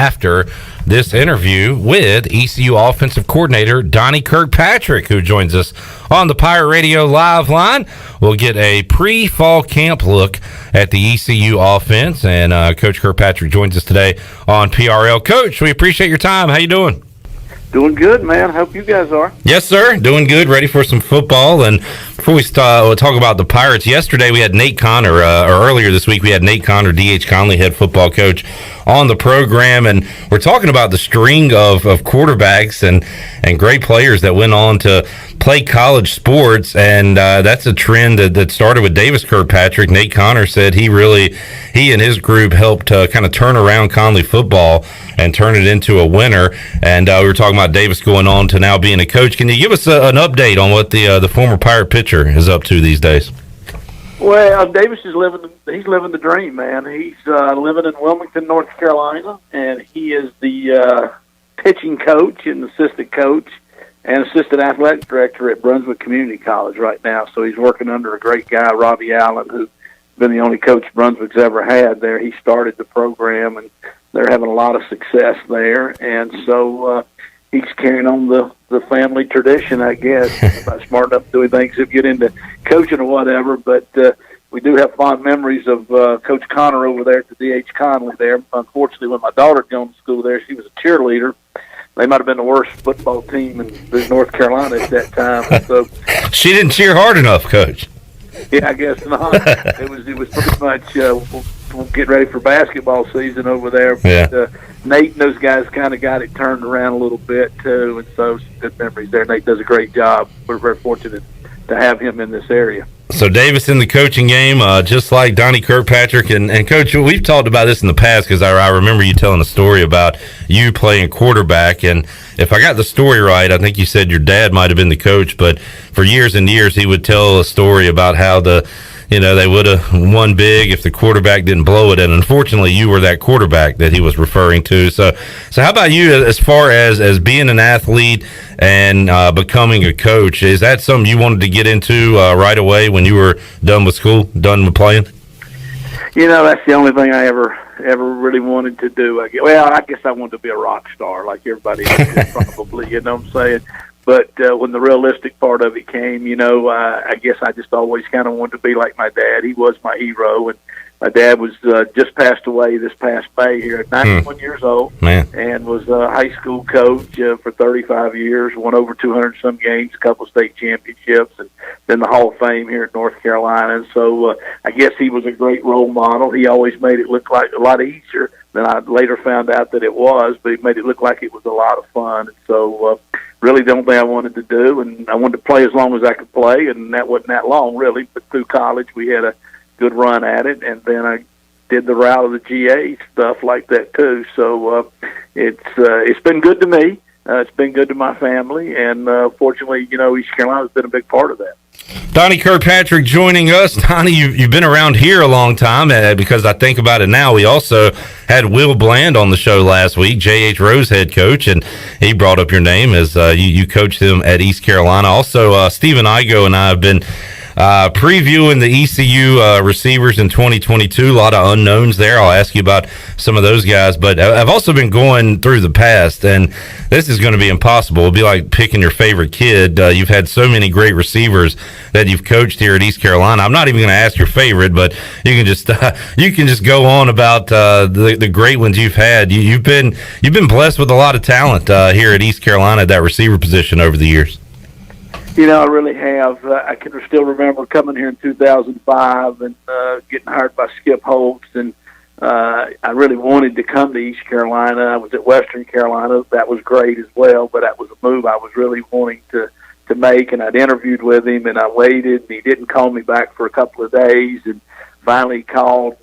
after this interview with ECU offensive coordinator Donnie Kirkpatrick, who joins us on the Pirate Radio Live line. We'll get a pre-fall camp look at the ECU offense, and Coach Kirkpatrick joins us today on PRL. Coach, we appreciate your time. How you doing? Doing good, man. Hope you guys are. Yes, sir. Doing good. Ready for some football. And before we we'll talk about the Pirates, yesterday we had Nate Connor, or earlier this week we had Nate Connor, D.H. Conley, head football coach, on the program. And we're talking about the string of quarterbacks and great players that went on to play college sports. And that's a trend that started with Davis Kirkpatrick. Nate Connor said he and his group helped kind of turn around Conley football and turn it into a winner. And we were talking about Davis going on to now being a coach. Can you give us an update on what the former Pirate pitcher is up to these days? Well, Davis is living the dream, man. He's living in Wilmington, North Carolina, and he is the pitching coach and assistant coach and assistant athletic director at Brunswick Community College right now. So he's working under a great guy, Robbie Allen, who's been the only coach Brunswick's ever had there. He started the program, and they're having a lot of success there. And so he's carrying on the family tradition, I guess. I'm not smart enough to do anything except get into coaching or whatever, but we do have fond memories of Coach Connor over there at the D.H. Conley there. Unfortunately, when my daughter had gone to school there, she was a cheerleader. They might have been the worst football team in North Carolina at that time. So she didn't cheer hard enough, Coach. Yeah, I guess not. It was pretty much we'll get ready for basketball season over there. But, Nate and those guys kind of got it turned around a little bit too, and so some good memories there. Nate does a great job. We're very fortunate to have him in this area. So Davis in the coaching game, just like Donnie Kirkpatrick. And Coach, we've talked about this in the past because I remember you telling a story about you playing quarterback. And if I got the story right, I think you said your dad might have been the coach, but for years and years he would tell a story about how they would have won big if the quarterback didn't blow it. And unfortunately, you were that quarterback that he was referring to. So how about you as far as being an athlete and becoming a coach? Is that something you wanted to get into right away when you were done with school, done with playing? That's the only thing I ever really wanted to do. I guess I wanted to be a rock star like everybody else probably, you know what I'm saying? But when the realistic part of it came, I guess I just always kind of wanted to be like my dad. He was my hero, and my dad was just passed away this past May here at 91 years old. Man. And was a high school coach for 35 years, won over 200-some games, a couple of state championships, and then the Hall of Fame here in North Carolina. And so I guess he was a great role model. He always made it look like a lot easier than I later found out that it was, but he made it look like it was a lot of fun. And so really the only thing I wanted to do, and I wanted to play as long as I could play, and that wasn't that long really, but through college we had a good run at it, and then I did the route of the GA stuff like that too. So it's been good to me. It's been good to my family, and fortunately, East Carolina's been a big part of that. Donnie Kirkpatrick joining us. Donnie, you've been around here a long time because I think about it now. We also had Will Bland on the show last week, J.H. Rose head coach, and he brought up your name as you coached him at East Carolina. Also, Stephen Igo and I have been previewing the ECU receivers in 2022. A lot of unknowns there. I'll ask you about some of those guys, but I've also been going through the past, and this is going to be impossible. It'll be like picking your favorite kid. You've had so many great receivers that you've coached here at East Carolina. I'm not even going to ask your favorite, but you can just go on about the great ones you've had. You've been blessed with a lot of talent here at East Carolina at that receiver position over the years. I really have. I can still remember coming here in 2005 and getting hired by Skip Holtz, and I really wanted to come to East Carolina. I was at Western Carolina. That was great as well, but that was a move I was really wanting to make, and I'd interviewed with him, and I waited, and he didn't call me back for a couple of days, and finally he called.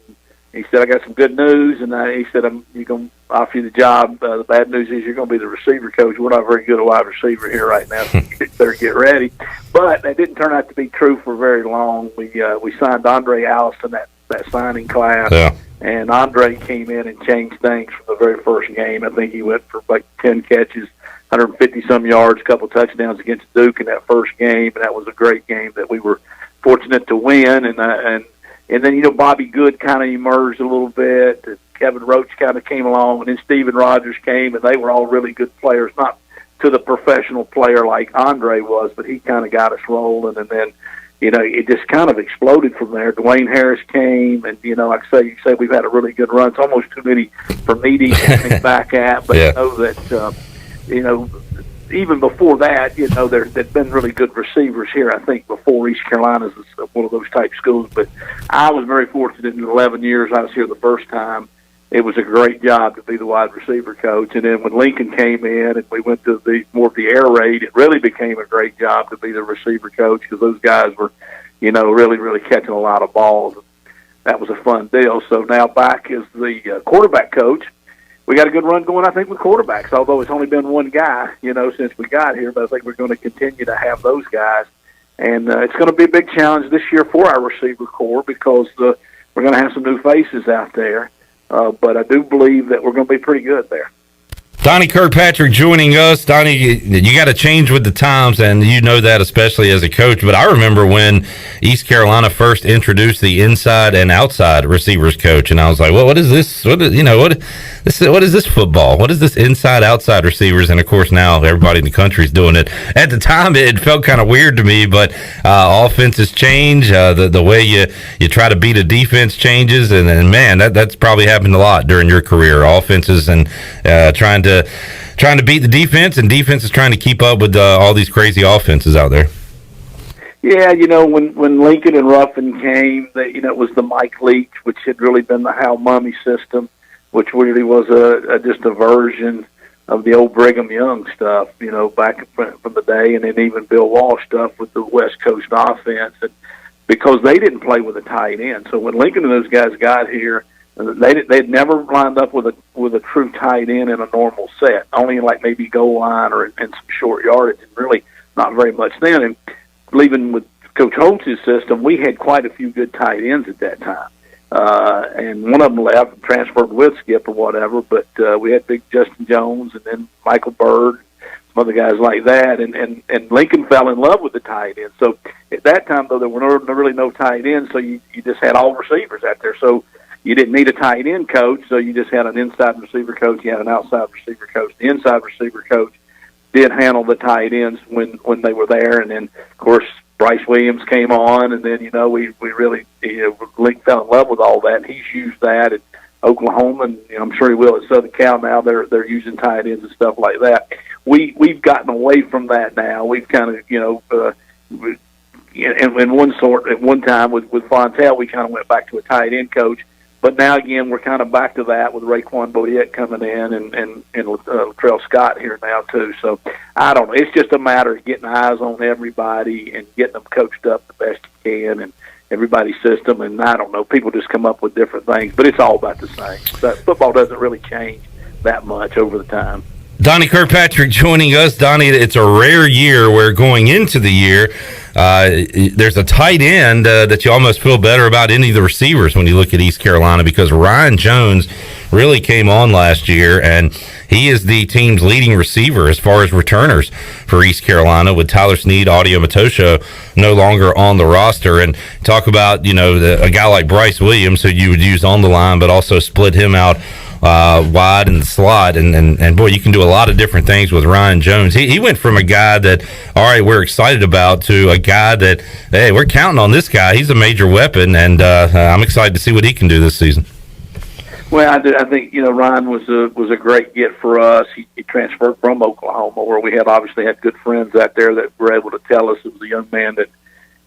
He said, I got some good news, and he said, you're going to offer you the job. The bad news is you're going to be the receiver coach. We're not very good at wide receiver here right now, so you better get ready. But that didn't turn out to be true for very long. We signed Andre Allison, that signing class, and Andre came in and changed things from the very first game. I think he went for like 10 catches, 150-some yards, a couple touchdowns against Duke in that first game, and that was a great game that we were fortunate to win. And then, Bobby Good kind of emerged a little bit. Kevin Roach kind of came along, and then Steven Rogers came, and they were all really good players, not to the professional player like Andre was, but he kind of got us rolling, and then, it just kind of exploded from there. Dwayne Harris came, and, like you say, we've had a really good run. It's almost too many for me to even think back at, but yeah. Even before that, there'd been really good receivers here, I think, before East Carolina's one of those type schools. But I was very fortunate in the 11 years I was here the first time. It was a great job to be the wide receiver coach. And then when Lincoln came in and we went to more of the air raid, it really became a great job to be the receiver coach because those guys were, really, really catching a lot of balls. That was a fun deal. So now back as the quarterback coach, we got a good run going, I think, with quarterbacks, although it's only been one guy, since we got here. But I think we're going to continue to have those guys. And it's going to be a big challenge this year for our receiver corps because we're going to have some new faces out there. But I do believe that we're going to be pretty good there. Donnie Kirkpatrick joining us. Donnie, you got to change with the times, and you know that especially as a coach. But I remember when East Carolina first introduced the inside and outside receivers coach, and I was like, "Well, what is this? What is this football? What is this inside outside receivers?" And of course, now everybody in the country is doing it. At the time, it felt kind of weird to me, but offenses change. The way you try to beat a defense changes, and man, that's probably happened a lot during your career. Offenses and trying to beat the defense, and defense is trying to keep up with all these crazy offenses out there. Yeah, when Lincoln and Ruffin came, it was the Mike Leach, which had really been the Hal Mummy system, which really was just a version of the old Brigham Young stuff, back from the day, and then even Bill Walsh stuff with the West Coast offense, and because they didn't play with a tight end. So when Lincoln and those guys got here, they'd never lined up with a true tight end in a normal set, only like maybe goal line or in some short yardage, and really not very much then. And leaving with Coach Holtz's system, we had quite a few good tight ends at that time. And one of them left and transferred with Skip or whatever, but we had big Justin Jones and then Michael Bird, some other guys like that, and Lincoln fell in love with the tight end. So at that time, though, there were really no tight ends, so you just had all receivers out there. So you didn't need a tight end coach, so you just had an inside receiver coach. You had an outside receiver coach. The inside receiver coach did handle the tight ends when they were there, and then of course Bryce Williams came on, and then we really Link fell in love with all that. And he's used that at Oklahoma, and I'm sure he will at Southern Cal now. They're using tight ends and stuff like that. We've gotten away from that now. We've kind of in one time with Fontel, we kind of went back to a tight end coach. But now again, we're kind of back to that with Raekwon Bodette coming in and Latrell Scott here now too. So I don't know. It's just a matter of getting eyes on everybody and getting them coached up the best you can and everybody's system. And I don't know. People just come up with different things, but it's all about the same. But football doesn't really change that much over the time. Donnie Kirkpatrick joining us. Donnie, it's a rare year where going into the year, there's a tight end that you almost feel better about any of the receivers when you look at East Carolina, because Ryan Jones really came on last year, and he is the team's leading receiver as far as returners for East Carolina, with Tyler Snead, Audio Matosho no longer on the roster. And talk about, a guy like Bryce Williams, who you would use on the line, but also split him out wide in the slot, and boy, you can do a lot of different things with Ryan Jones. He went from a guy that, all right, we're excited about, to a guy that, hey, we're counting on this guy. He's a major weapon, and I'm excited to see what he can do this season. Well, I think Ryan was a great get for us. He transferred from Oklahoma, where we obviously had good friends out there that were able to tell us it was a young man that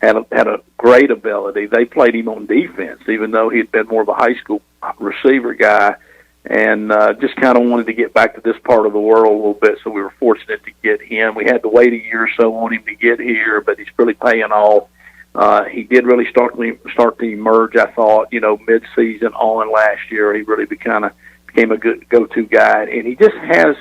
had a great ability. They played him on defense, even though he'd been more of a high school receiver guy. And just kind of wanted to get back to this part of the world a little bit, so we were fortunate to get him. We had to wait a year or so on him to get here, but he's really paying off. He did really start to emerge, I thought, mid-season on last year. He really became a good go-to guy, and he just has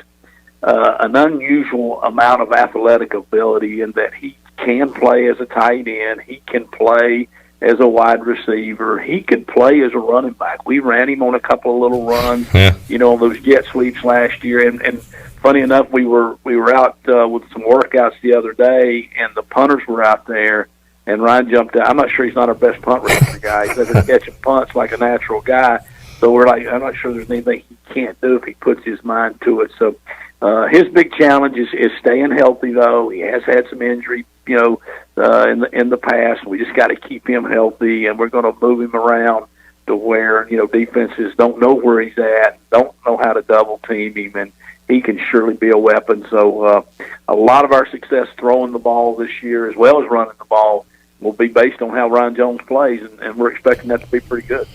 an unusual amount of athletic ability in that he can play as a tight end. He can play as a wide receiver. He could play as a running back. We ran him on a couple of little runs, on those jet sweeps last year. And funny enough, we were out with some workouts the other day, and the punters were out there, and Ryan jumped out. I'm not sure he's not our best punt returner guy. He doesn't catch punts like a natural guy, So we're like, I'm not sure there's anything he can't do if he puts his mind to it. So his big challenge is staying healthy, though. He has had some injury, in the past. We just got to keep him healthy, and we're going to move him around to where, defenses don't know where he's at, don't know how to double team him, and he can surely be a weapon. So a lot of our success throwing the ball this year as well as running the ball will be based on how Ryan Jones plays, and we're expecting that to be pretty good.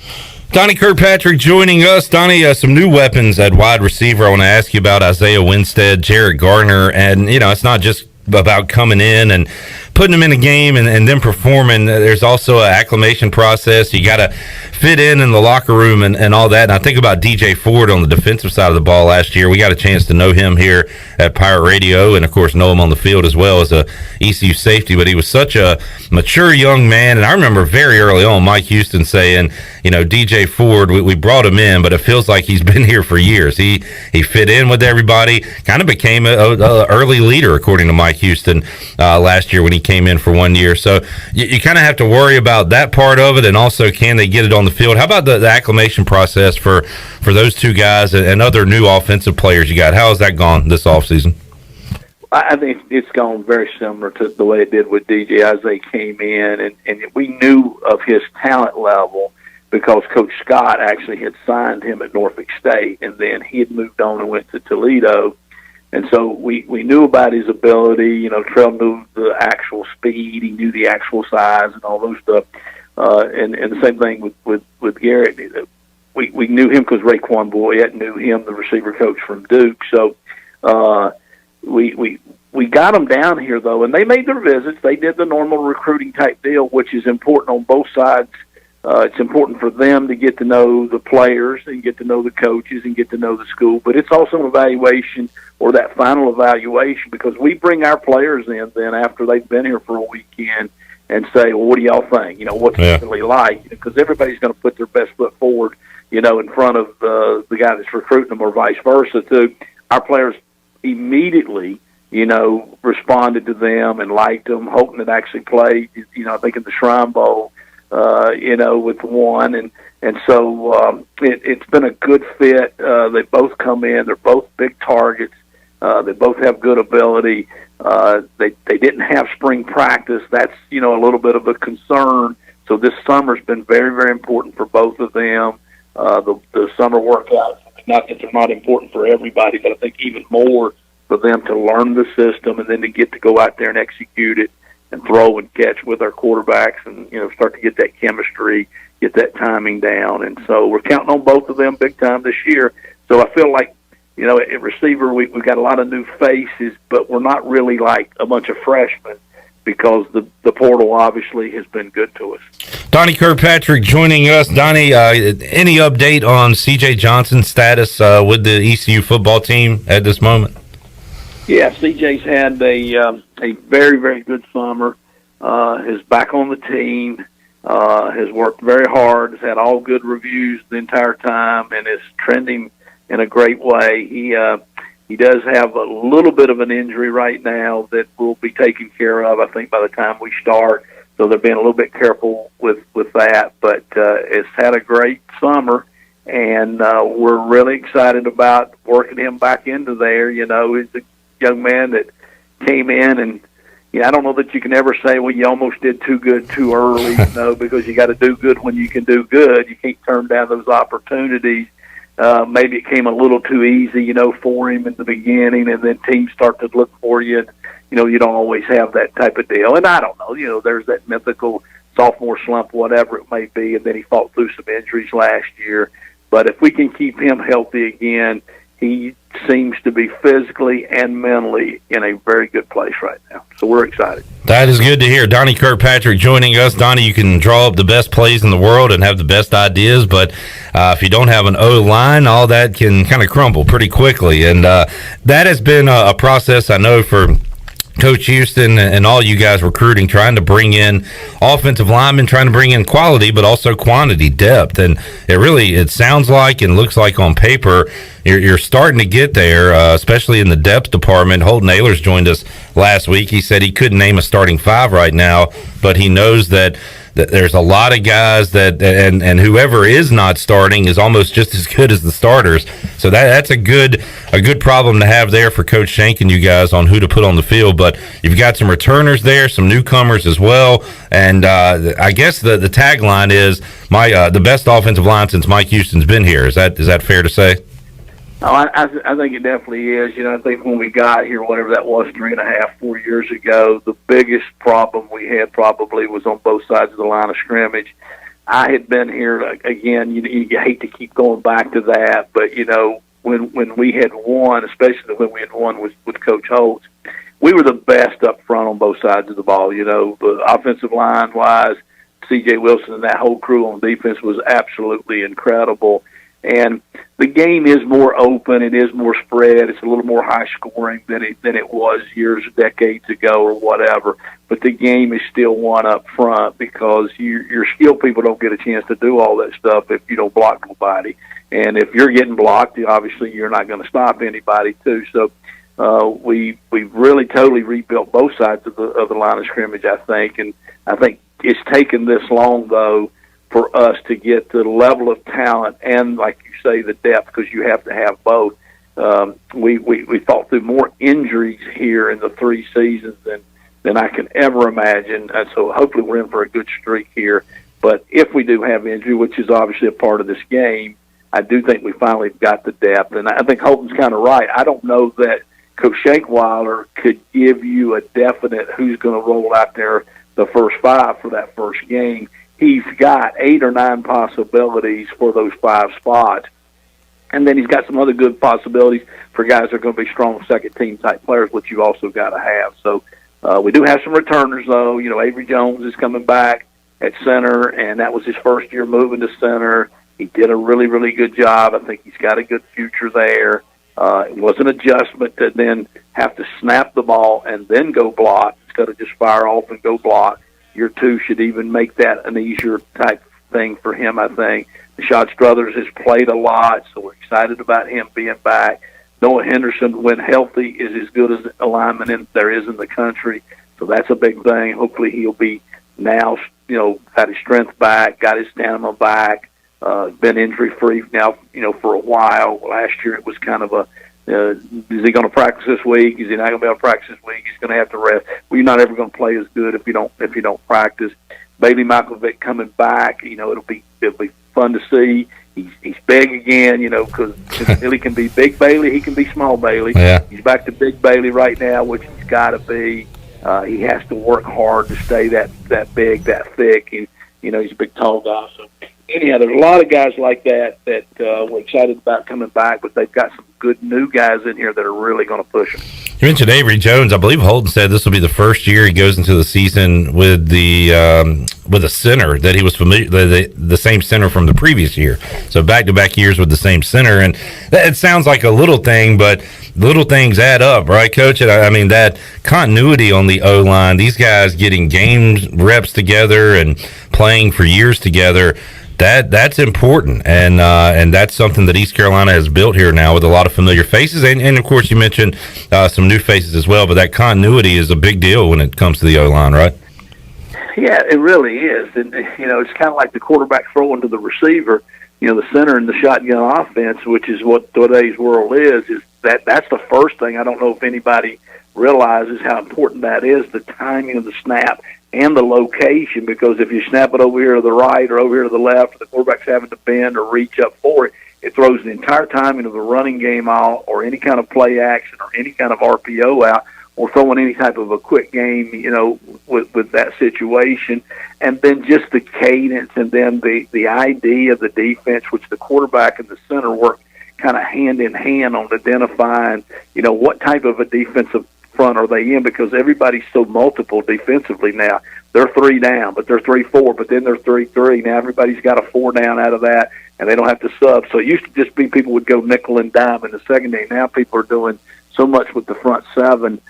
Donnie Kirkpatrick joining us. Donnie, some new weapons at wide receiver. I want to ask you about Isaiah Winstead, Jared Gardner, and, it's not just about coming in and putting them in a game and then performing. There's also an acclimation process. You got to fit in the locker room and all that. And I think about DJ Ford on the defensive side of the ball last year. We got a chance to know him here at Pirate Radio and, of course, know him on the field as well as a ECU safety. But he was such a mature young man. And I remember very early on Mike Houston saying, DJ Ford, we brought him in, but it feels like he's been here for years. He fit in with everybody, kind of became a early leader, according to Mike Houston last year when he came in for 1 year. So you kind of have to worry about that part of it, and also can they get it on the field. How about the acclimation process for those two guys and other new offensive players you got? How has that gone this offseason? I think it's gone very similar to the way it did with DJ as they came in, and we knew of his talent level because Coach Scott actually had signed him at Norfolk State, and then he had moved on and went to Toledo. And so we knew about his ability. Trell knew the actual speed. He knew the actual size and all those stuff. And the same thing with Garrett. We knew him because Raekwon Boyette knew him, the receiver coach from Duke. So we got them down here, though, and they made their visits. They did the normal recruiting type deal, which is important on both sides. It's important for them to get to know the players and get to know the coaches and get to know the school. But it's also an evaluation, or that final evaluation, because we bring our players in then after they've been here for a weekend and say, well, what do y'all think? What's it really like? Because everybody's going to put their best foot forward, in front of the guy that's recruiting them, or vice versa, too. Our players immediately, responded to them and liked them. Houghton had actually played, I think in the Shrine Bowl, with one. And so it's been a good fit. They both come in. They're both big targets. They both have good ability. They didn't have spring practice. That's, a little bit of a concern. So this summer's been very, very important for both of them. The summer workouts, not that they're not important for everybody, but I think even more for them to learn the system and then to get to go out there and execute it and throw and catch with our quarterbacks and, start to get that chemistry, get that timing down. And so we're counting on both of them big time this year. So I feel like, at receiver, we've got a lot of new faces, but we're not really like a bunch of freshmen because the portal obviously has been good to us. Donnie Kirkpatrick joining us. Donnie, any update on C.J. Johnson's status with the ECU football team at this moment? Yeah, CJ's had a very, very good summer. Is back on the team. Has worked very hard. Has had all good reviews the entire time, and is trending in a great way. He does have a little bit of an injury right now that will be taken care of, I think, by the time we start. So they're being a little bit careful with that. But it's had a great summer, and we're really excited about working him back into there. He's a young man that came in, and I don't know that you can ever say, well, you almost did too good too early, because you got to do good when you can do good. You can't turn down those opportunities. Maybe it came a little too easy, for him in the beginning, and then teams start to look for you, and, you don't always have that type of deal. And I don't know, there's that mythical sophomore slump, whatever it may be, and then he fought through some injuries last year. But if we can keep him healthy again, he seems to be physically and mentally in a very good place right now. So we're excited. That is good to hear. Donnie Kirkpatrick joining us. Donnie, you can draw up the best plays in the world and have the best ideas, but if you don't have an O-line, all that can kind of crumble pretty quickly. And that has been a process, I know, for Coach Houston and all you guys recruiting, trying to bring in offensive linemen, trying to bring in quality, but also quantity, depth. And it sounds like and looks like on paper you're starting to get there, especially in the depth department. Holton Ahlers joined us last week. He said he couldn't name a starting five right now, but he knows that there's a lot of guys that, and whoever is not starting is almost just as good as the starters. So that's a good problem to have there for Coach Shank and you guys on who to put on the field. But you've got some returners there, some newcomers as well, and I guess the tagline is the best offensive line since Mike Houston's been here. Is that fair to say? Oh, I think it definitely is. I think when we got here, whatever that was, 3.5, 4 years ago, the biggest problem we had probably was on both sides of the line of scrimmage. I had been here, again, you hate to keep going back to that, but, when we had won, especially when we had won with Coach Holtz, we were the best up front on both sides of the ball. The offensive line-wise, C.J. Wilson and that whole crew on defense was absolutely incredible. And the game is more open. It is more spread. It's a little more high scoring than it was decades ago or whatever. But the game is still won up front because your skilled people don't get a chance to do all that stuff if you don't block nobody. And if you're getting blocked, obviously you're not going to stop anybody too. So we've really totally rebuilt both sides of the line of scrimmage, I think. And I think it's taken this long though for us to get to the level of talent and, like you say, the depth, because you have to have both. We fought through more injuries here in the 3 seasons than I can ever imagine. And so hopefully we're in for a good streak here. But if we do have injury, which is obviously a part of this game, I do think we finally got the depth. And I think Holton's kind of right. I don't know that Coach Shankweiler could give you a definite who's going to roll out there the first 5 for that first game. He's got 8 or 9 possibilities for those 5 spots. And then he's got some other good possibilities for guys that are going to be strong second-team type players, which you also got to have. So we do have some returners, though. Avery Jones is coming back at center, and that was his first year moving to center. He did a really, really good job. I think he's got a good future there. It was an adjustment to then have to snap the ball and then go block instead of just fire off and go block. Year 2 should even make that an easier type thing for him, I think. Rashad Struthers has played a lot, so we're excited about him being back. Noah Henderson, when healthy, is as good as a lineman there is in the country, so that's a big thing. Hopefully he'll be now, got his strength back, got his stamina back, been injury-free now, for a while. Last year it was kind of a, is he going to practice this week? Is he not going to be able to practice this week? He's going to have to rest. Well, you're not ever going to play as good if you don't practice. Bailey Malkovic coming back, it'll be fun to see. He's big again, because Billy can be Big Bailey, he can be Small Bailey. Yeah. He's back to Big Bailey right now, which he's got to be. He has to work hard to stay that big, that thick. And, he's a big, tall guy. So anyhow, there's a lot of guys like that we're excited about coming back, but they've got some good new guys in here that are really going to push them. You mentioned Avery Jones. I believe Holton said this will be the first year he goes into the season with a center that he was familiar, the same center from the previous year. So back-to-back years with the same center, and it sounds like a little thing, but little things add up, right, Coach? I mean, that continuity on the O-line, these guys getting game reps together and playing for years together, that's important, and that's something that East Carolina has built here now with a lot of familiar faces, and of course you mentioned some new faces as well, but that continuity is a big deal when it comes to the O-line, right? Yeah, it really is. And, it's kind of like the quarterback throwing to the receiver, the center in the shotgun offense, which is what today's world is that's the first thing. I don't know if anybody realizes how important that is, the timing of the snap and the location, because if you snap it over here to the right or over here to the left, the quarterback's having to bend or reach up for it, it throws the entire timing of the running game out or any kind of play action or any kind of RPO out or throwing any type of a quick game, with that situation. And then just the cadence and then the idea of the defense, which the quarterback and the center work kind of hand in hand on identifying, what type of a defensive front are they in, because everybody's so multiple defensively now. They're 3 down, but they're 3-4, but then they're 3-3. Now everybody's got a 4 down out of that, and they don't have to sub. So it used to just be people would go nickel and dime in the secondary. Now people are doing so much with the front 7,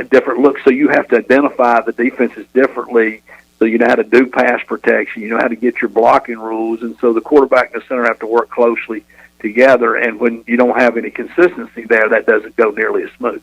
different looks. So you have to identify the defenses differently. So you know how to do pass protection. You know how to get your blocking rules. And so the quarterback and the center have to work closely together. And when you don't have any consistency there, that doesn't go nearly as smooth.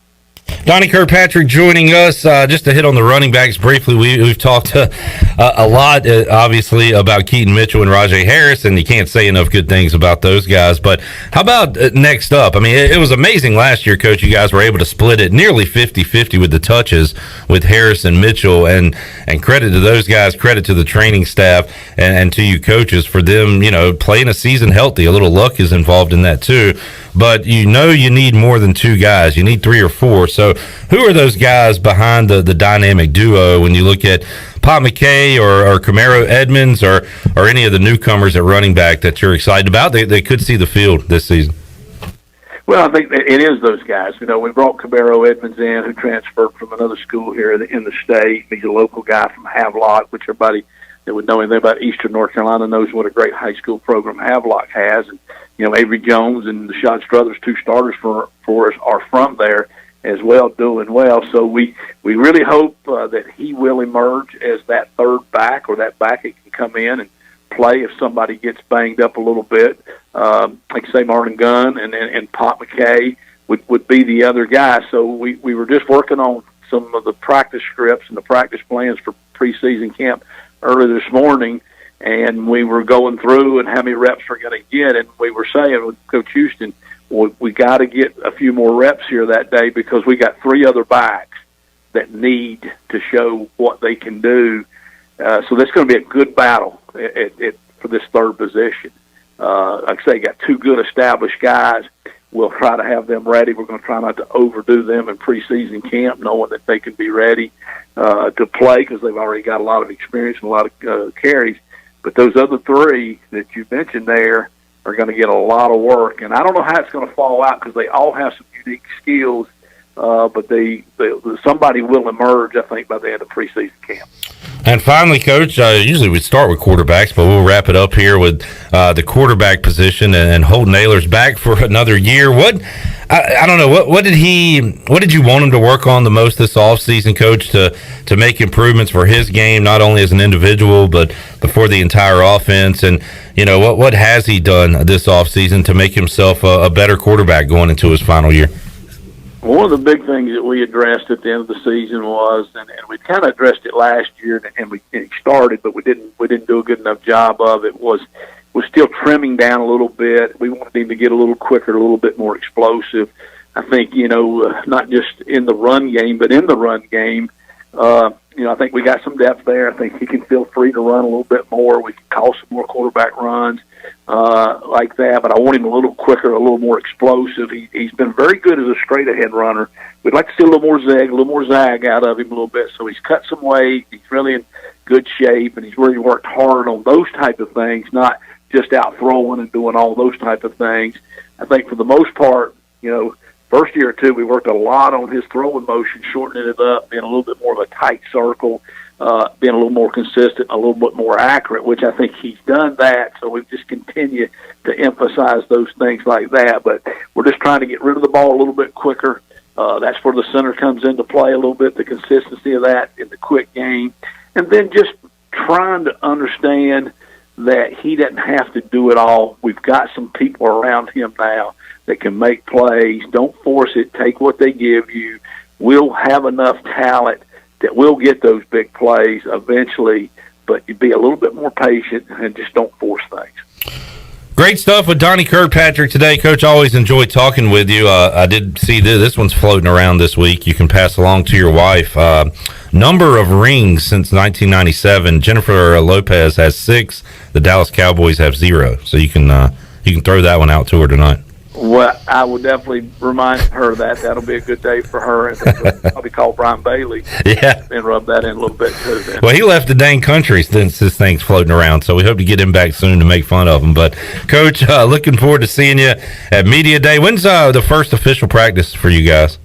Donnie Kirkpatrick joining us. Just to hit on the running backs briefly, we've talked a lot, obviously, about Keaton Mitchell and Rajay Harris, and you can't say enough good things about those guys. But how about next up? I mean, it was amazing last year, Coach. You guys were able to split it nearly 50-50 with the touches with Harris and Mitchell, and credit to those guys, credit to the training staff, and to you coaches for them, playing a season healthy. A little luck is involved in that too. But you need more than two guys. You need 3 or 4. So who are those guys behind the dynamic duo when you look at Pop McKay or Camaro Edmonds or any of the newcomers at running back that you're excited about? They could see the field this season. Well, I think it is those guys. We brought Camaro Edmonds in, who transferred from another school here in the state. He's a local guy from Havelock, which everybody that would know anything about Eastern North Carolina knows what a great high school program Havelock has. And Avery Jones and the Shad Struthers, 2 starters for us, are from there as well, doing well. So we really hope that he will emerge as that third back, or that back that can come in and play if somebody gets banged up a little bit. Like say Martin Gunn and Pop McKay would be the other guy. So we were just working on some of the practice scripts and the practice plans for preseason camp early this morning, and we were going through and how many reps we're going to get, and we were saying with Coach Houston, we got to get a few more reps here that day because we got 3 other backs that need to show what they can do. So that's going to be a good battle for this third position. Like I say, got 2 good established guys. We'll try to have them ready. We're going to try not to overdo them in preseason camp, knowing that they can be ready to play because they've already got a lot of experience and a lot of carries. But those other 3 that you mentioned there are going to get a lot of work. And I don't know how it's going to fall out because they all have some unique skills, but somebody will emerge, I think, by the end of preseason camp. And finally, Coach, usually we start with quarterbacks, but we'll wrap it up here with the quarterback position, and Holton Naylor's back for another year. I don't know, what did you want him to work on the most this offseason, Coach, to make improvements for his game, not only as an individual, but for the entire offense? And, what has he done this offseason to make himself a better quarterback going into his final year? One of the big things that we addressed at the end of the season was, and we kind of addressed it last year, and we started, but we didn't do a good enough job of it, was still trimming down a little bit. We wanted him to get a little quicker, a little bit more explosive. I think, not just in the run game, but in the run game, I think we got some depth there. I think he can feel free to run a little bit more. We can call some more quarterback runs like that, but I want him a little quicker, a little more explosive. He's been very good as a straight-ahead runner. We'd like to see a little more zag out of him a little bit. So he's cut some weight. He's really in good shape, and he's really worked hard on those type of things, not just out throwing and doing all those type of things. I think for the most part, first year or 2, we worked a lot on his throwing motion, shortening it up, being a little bit more of a tight circle, being a little more consistent, a little bit more accurate, which I think he's done that. So we just continue to emphasize those things like that. But we're just trying to get rid of the ball a little bit quicker. That's where the center comes into play a little bit, the consistency of that in the quick game. And then just trying to understand that he doesn't have to do it all. We've got some people around him now that can make plays. Don't force it. Take what they give you. We'll have enough talent that we'll get those big plays eventually, but you be a little bit more patient and just don't force things. Great stuff with Donnie Kirkpatrick today, Coach. Always enjoy talking with you. I did see this one's floating around this week. You can pass along to your wife. Number of rings since 1997. Jennifer Lopez has 6. The Dallas Cowboys have 0. So you can throw that one out to her tonight. Well, I would definitely remind her that. That'll be a good day for her. And probably call Brian Bailey. Yeah. And rub that in a little bit, too. Then. Well, he left the dang country since this thing's floating around, so we hope to get him back soon to make fun of him. But, Coach, looking forward to seeing you at Media Day. When's the first official practice for you guys?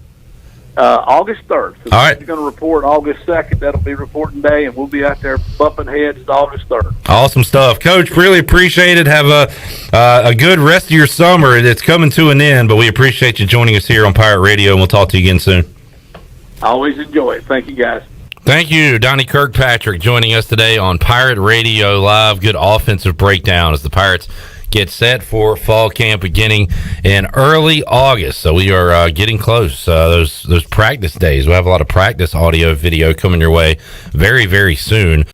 August 3rd. So all right. We're going to report August 2nd. That'll be reporting day, and we'll be out there bumping heads August 3rd. Awesome stuff. Coach, really appreciate it. Have a good rest of your summer. It's coming to an end, but we appreciate you joining us here on Pirate Radio, and we'll talk to you again soon. I always enjoy it. Thank you, guys. Thank you, Donnie Kirkpatrick, joining us today on Pirate Radio Live. Good offensive breakdown as the Pirates get set for fall camp beginning in early August. So we are getting close. Those practice days. We'll have a lot of practice audio, video coming your way very, very soon.